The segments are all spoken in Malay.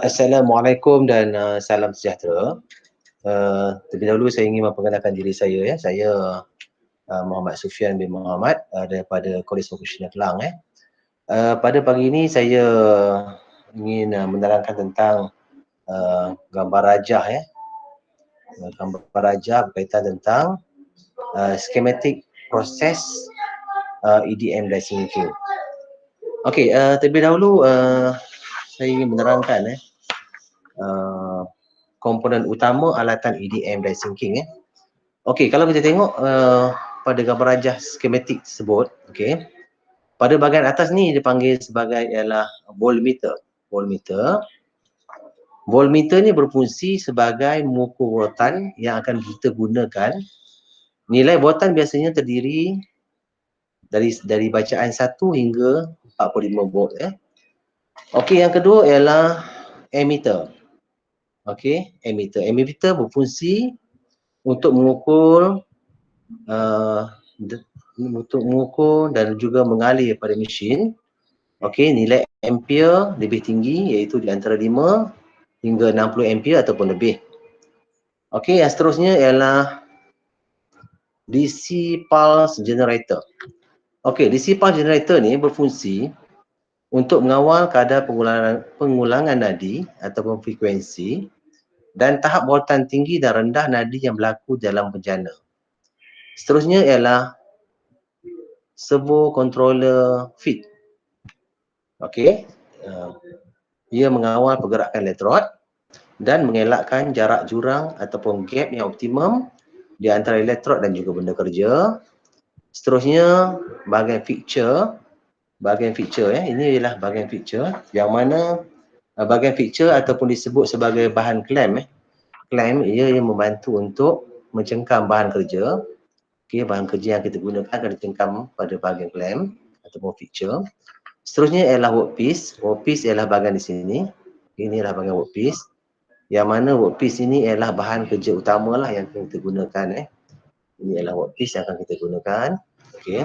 Assalamualaikum dan salam sejahtera. Terlebih dahulu saya ingin memperkenalkan diri saya ya. Saya Muhammad Sufian bin Muhammad daripada Kolej Vocasional Kelang. Pada pagi ini saya ingin menerangkan tentang gambar rajah ya. Gambar rajah berkaitan tentang schematic proses EDM die sinking. Okey, terlebih dahulu saya ingin menerangkan komponen utama alatan EDM die sinking. Okey, kalau kita tengok pada gambar rajah skematik tersebut, okey. Pada bahagian atas ni dipanggil sebagai ialah voltmeter. Voltmeter. Voltmeter ni berfungsi sebagai mengukur voltan yang akan kita gunakan. Nilai voltan biasanya terdiri dari bacaan 1 hingga 45 volt ya. Okey, yang kedua ialah ammeter. Okey, ammeter. Ammeter berfungsi untuk mengukur dan juga mengalir pada mesin. Okey, nilai ampere lebih tinggi iaitu di antara 5 hingga 60 ampere ataupun lebih. Okey, yang seterusnya ialah DC pulse generator. Okey, DC pulse generator ni berfungsi untuk mengawal kadar pengulangan nadi ataupun frekuensi dan tahap voltan tinggi dan rendah nadi yang berlaku dalam bejana. Seterusnya ialah servo controller feed. Okey, ia mengawal pergerakan elektrod dan mengelakkan jarak jurang ataupun gap yang optimum di antara elektrod dan juga benda kerja. Seterusnya bahagian fixture. Ini ialah bahagian fixture yang mana bahagian fixture ataupun disebut sebagai bahan klem. Klem ia yang membantu untuk mencengkam bahan kerja. Okey, bahan kerja yang kita gunakan akan dicengkam pada bahagian klem ataupun fixture. Seterusnya ialah workpiece. Workpiece ialah bahagian di sini. Ini adalah bahagian workpiece. Yang mana workpiece ini ialah bahan kerja utama lah yang kita gunakan. Ini ialah workpiece yang akan kita gunakan. Okey.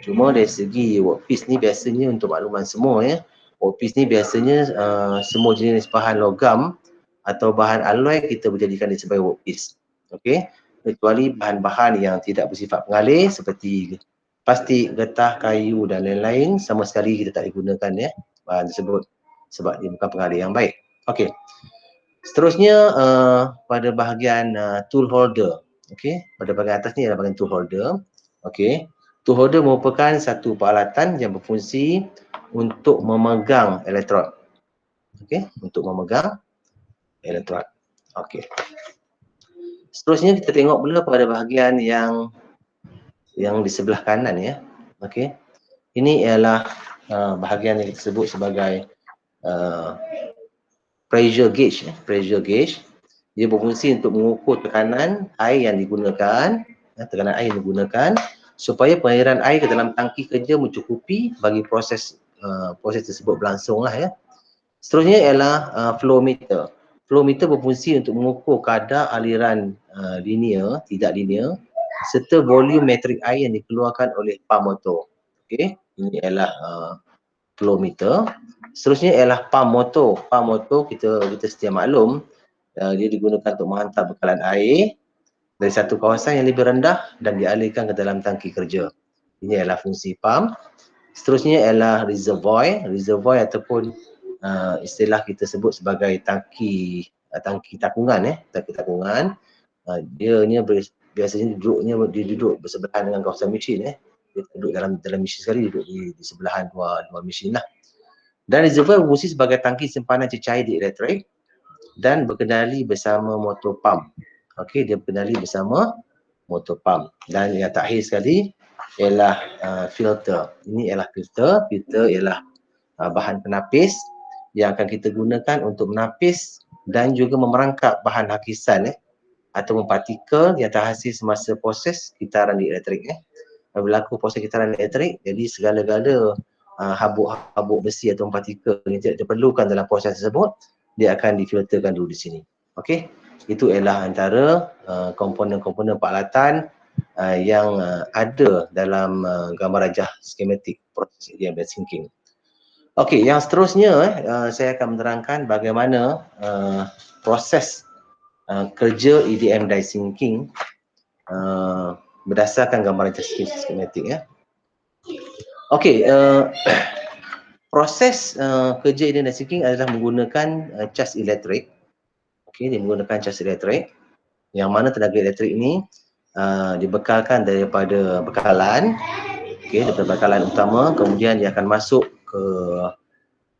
Cuma dari segi workpiece ni biasanya untuk makluman semua ya. Workpiece ni biasanya semua jenis bahan logam atau bahan alloy kita berjadikan dia sebagai workpiece. Okey. Kecuali bahan-bahan yang tidak bersifat pengalih seperti plastik, getah, kayu dan lain-lain sama sekali kita tak digunakan ya bahan tersebut sebab dia bukan pengalih yang baik. Okey. Seterusnya pada bahagian tool holder. Okey, pada bahagian atas ni adalah bahagian tool holder. Okey. Tool holder merupakan satu peralatan yang berfungsi untuk memegang elektrod. Okey, untuk memegang elektrod. Okey. Seterusnya kita tengok pula pada bahagian yang di sebelah kanan ya. Okey. Ini ialah bahagian yang disebut sebagai pressure gauge. Pressure gauge. Dia berfungsi untuk mengukur tekanan air yang digunakan, tekanan air yang digunakan supaya pengaliran air ke dalam tangki kerja mencukupi bagi proses tersebut berlangsung lah ya. Seterusnya ialah flow meter. Flow meter berfungsi untuk mengukur kadar aliran linear, tidak linear serta volume metrik air yang dikeluarkan oleh pump motor. Okey, ini ialah flow meter. Seterusnya ialah pump motor. Pump motor kita sedia maklum dia digunakan untuk menghantar bekalan air dari satu kawasan yang lebih rendah dan dialihkan ke dalam tangki kerja. Ini adalah fungsi pump. Seterusnya ialah reservoir. Reservoir ataupun istilah kita sebut sebagai tangki takungan tangki takungan. Dia biasanya dia duduk bersebelahan dengan kawasan mesin Dia duduk dalam mesin sekali, duduk di sebelahan dua mesin lah. Dan reservoir berfungsi sebagai tangki simpanan cecair di elektrik dan berkendali bersama motor pump. Okey, dia berkendali bersama motor pump. Dan yang terakhir sekali ialah filter. Ini ialah filter. Filter ialah bahan penapis yang akan kita gunakan untuk menapis dan juga memerangkap bahan hakisan atau partikel yang terhasil semasa proses kitaran di elektrik. Berlaku proses kitaran elektrik, jadi segala-gala habuk-habuk besi atau partikel yang tidak diperlukan dalam proses tersebut dia akan difilterkan dulu di sini. Okey, itu ialah antara komponen-komponen peralatan yang ada dalam gambar rajah skematik proses EDM die sinking. Okey, yang seterusnya saya akan menerangkan bagaimana proses kerja EDM die sinking berdasarkan gambaran schematik ya. Okey, proses kerja EDM die sinking adalah menggunakan cas elektrik. Okey, dia menggunakan cas elektrik yang mana tenaga elektrik ini dibekalkan daripada bekalan, okey, daripada bekalan utama, kemudian dia akan masuk ke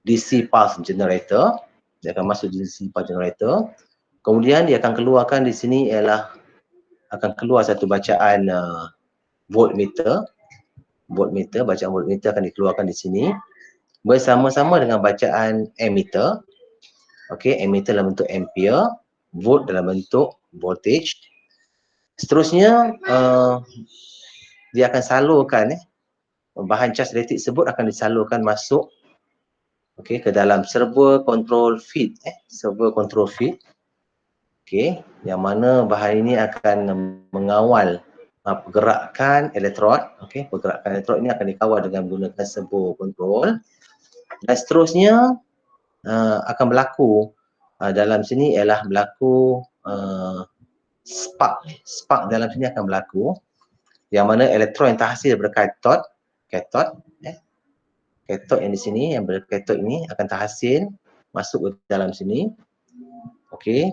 DC pulse generator. Dia akan masuk DC pulse generator. Kemudian dia akan keluarkan di sini ialah akan keluar satu bacaan voltmeter. Bacaan voltmeter akan dikeluarkan di sini bersama-sama dengan bacaan ammeter. Okey, ammeter dalam bentuk ampere, volt dalam bentuk voltage. Seterusnya dia akan salurkan bahan cas elektrik tersebut akan disalurkan masuk ke dalam server control feed server control feed. Yang mana bahan ini akan mengawal pergerakan elektrod. Pergerakan elektrod ini akan dikawal dengan menggunakan servo control. Dan seterusnya akan berlaku dalam sini ialah berlaku spark. Spark dalam sini akan berlaku yang mana elektron yang terhasil daripada kathod yang di sini, yang berkathod ini akan terhasil masuk ke dalam sini.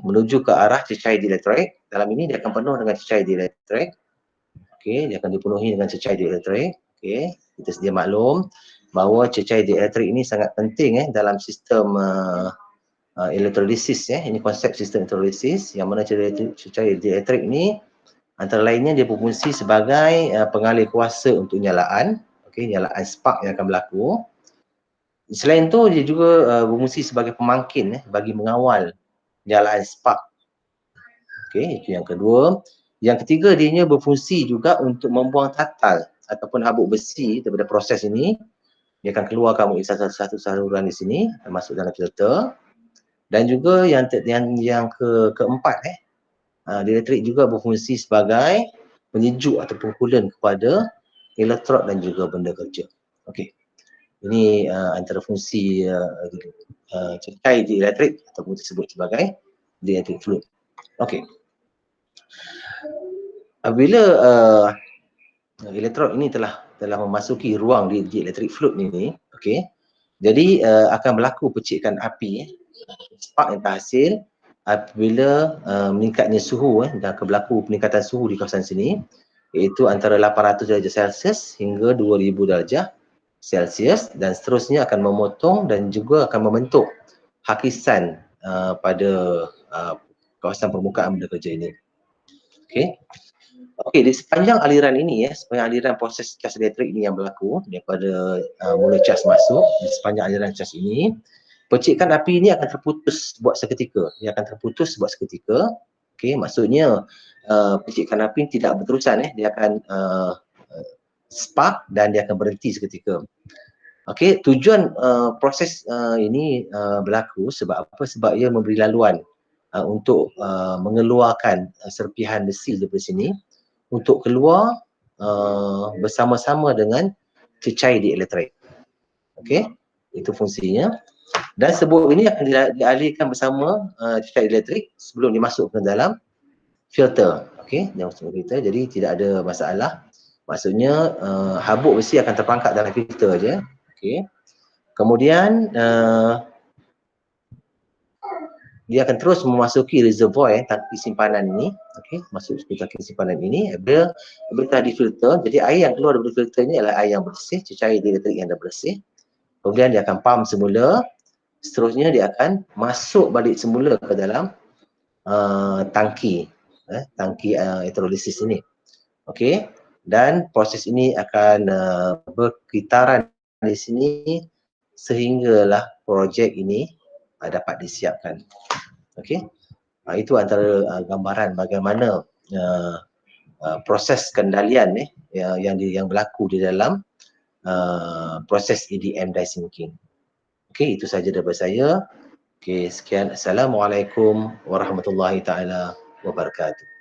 Menuju ke arah cecair dielektrik. Dalam ini dia akan penuh dengan cecair dielektrik. Dia akan dipenuhi dengan cecair dielektrik. Kita sedia maklum bahawa cecair dielektrik ini sangat penting dalam sistem elektrolisis. Ini konsep sistem elektrolisis yang mana cecair dielektrik ini antara lainnya dia berfungsi sebagai pengalih kuasa untuk nyalaan. Nyalaan spark yang akan berlaku. Selain itu dia juga berfungsi sebagai pemangkin bagi mengawal nyalaan spark. Itu yang kedua. Yang ketiga, dia berfungsi juga untuk membuang tatal ataupun habuk besi daripada proses ini. Dia akan keluarkan satu saluran di sini, masuk dalam filter. Dan juga yang keempat, dielektrik juga berfungsi sebagai penyejuk ataupun coolant kepada elektrod dan juga benda kerja. Ini antara fungsi cecair dielektrik ataupun disebut sebagai dielectric fluid. Apabila elektrod ini telah memasuki ruang dielectric fluid ini, jadi akan berlaku percikan api, spark yang terhasil apabila meningkatnya suhu dan akan berlaku peningkatan suhu di kawasan sini, iaitu antara 800 darjah Celsius hingga 2000 darjah Celsius, dan seterusnya akan memotong dan juga akan membentuk hakisan pada kawasan permukaan benda kerja ini. Di sepanjang aliran ini sepanjang aliran proses cas elektrik ini yang berlaku daripada mula cas masuk, di sepanjang aliran cas ini, percikan api ini akan terputus buat seketika. Dia akan terputus buat seketika. Maksudnya percikan api tidak berterusan, dia akan spark dan dia akan berhenti seketika. Tujuan proses ini berlaku sebab apa? Sebab ia memberi laluan untuk mengeluarkan serpihan besi daripada sini untuk keluar bersama-sama dengan cecair dielektrik. Itu fungsinya. Dan sebut ini akan dialihkan bersama cecair elektrik sebelum dimasukkan dalam filter. Jadi tidak ada masalah. Maksudnya habuk besi akan terperangkap dalam filter je. Kemudian dia akan terus memasuki reservoir tangki simpanan ini. Masuk ke tangki simpanan ini. Apabila telah difilter, jadi air yang keluar dari filter ini adalah air yang bersih, cecair elektrik yang dah bersih. Kemudian dia akan pump semula. Seterusnya dia akan masuk balik semula ke dalam tangki elektrolisis ini. Dan proses ini akan berkitaran di sini sehinggalah projek ini dapat disiapkan. Itu antara gambaran bagaimana proses kendalian yang berlaku di dalam proses EDM die sinking. Itu saja daripada saya. Sekian. Assalamualaikum warahmatullahi taala wabarakatuh.